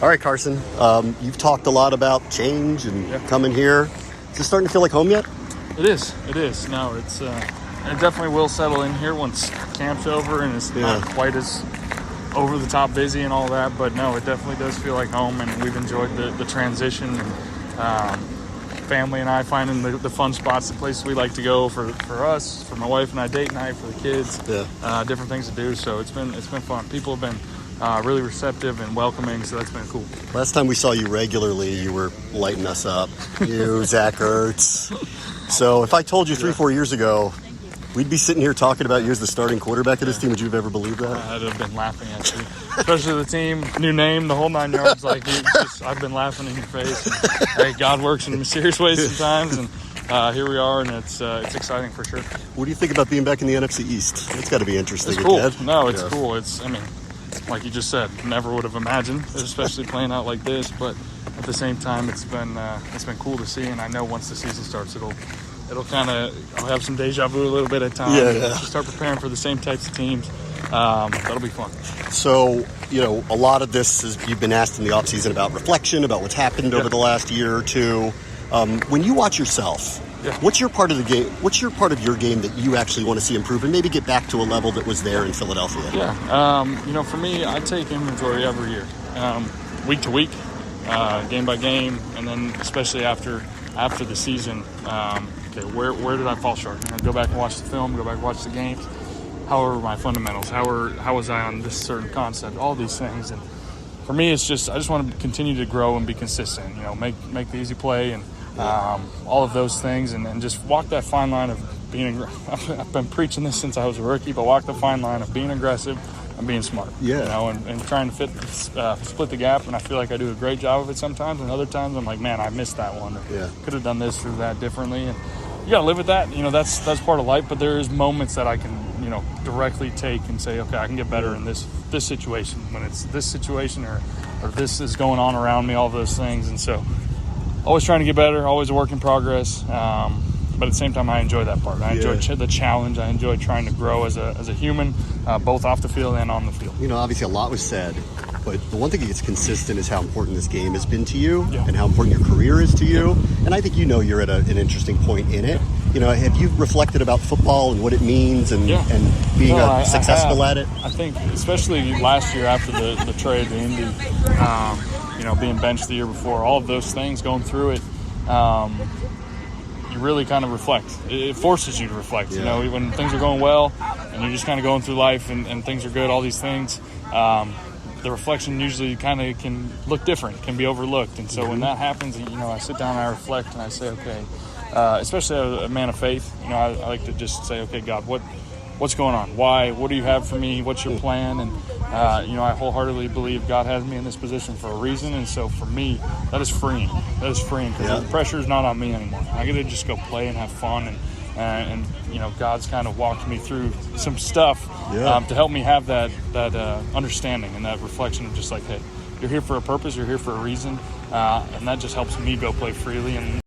All right, Carson, you've talked a lot about change and coming here. Is it starting to feel like home yet? It is. No, it definitely will settle in here once camp's over and it's not quite as over the top busy and all that. But no, it definitely does feel like home, and we've enjoyed the transition and family and I finding the fun spots, the places we like to go for us, for my wife and I, date night, for the kids, different things to do. So it's been fun. People have been really receptive and welcoming, so that's been cool. Last time we saw you regularly, you were lighting us up. You, Zach Ertz. So if I told you 3-4 years ago we'd be sitting here talking about you as the starting quarterback of this team, would you have ever believed that? I'd have been laughing at you. Especially the team, new name, the whole 9 yards. I've been laughing in your face. And, hey, God works in mysterious ways sometimes, and here we are, and it's exciting for sure. What do you think about being back in the NFC East? It's got to be interesting. It's cool. Again. No, it's cool. Like you just said, never would have imagined, especially playing out like this. But at the same time, it's been cool to see, and I know once the season starts, it'll kind of, I'll have some deja vu a little bit at times. Just start preparing for the same types of teams. That'll be fun. So, a lot of this is you've been asked in the offseason about reflection, about what's happened over the last year or two. When you watch yourself, what's your part of the game? What's your part of your game that you actually want to see improve and maybe get back to a level that was there in Philadelphia? For me, I take inventory every year, week to week, game by game, and then especially after the season. Where did I fall short? Go back and watch the film. Go back and watch the games. How are my fundamentals? How was I on this certain concept? All these things, and for me, it's just I just want to continue to grow and be consistent. Make the easy play and. All of those things, and just walk that fine line of being. I've been preaching this since I was a rookie, but walk the fine line of being aggressive and being smart. And trying to split the gap. And I feel like I do a great job of it sometimes, and other times I'm like, man, I missed that one. Could have done this or that differently. And you gotta live with that. That's part of life. But there is moments that I can directly take and say, okay, I can get better in this situation when it's this situation or this is going on around me. All those things, and so. Always trying to get better, always a work in progress, but at the same time, I enjoy that part. I enjoy the challenge. I enjoy trying to grow as a human, both off the field and on the field. Obviously a lot was said, but the one thing that's consistent is how important this game has been to you and how important your career is to you. And I think you're at an interesting point in it. Have you reflected about football and what it means and being successful at it? I think, especially last year after the trade to Indy, being benched the year before, all of those things, going through it, you really kind of reflect. It forces you to reflect. When things are going well and you're just kind of going through life and things are good, all these things, the reflection usually kind of can look different, can be overlooked. And so when that happens, I sit down and I reflect and I say, okay, especially a man of faith, I like to just say, okay, God, what's going on? Why? What do you have for me? What's your plan? And, I wholeheartedly believe God has me in this position for a reason. And so for me, that is freeing. Because the pressure is not on me anymore. I get to just go play and have fun. And God's kind of walked me through some stuff to help me have that understanding and that reflection of just like, hey, you're here for a purpose. You're here for a reason. And that just helps me go play freely. And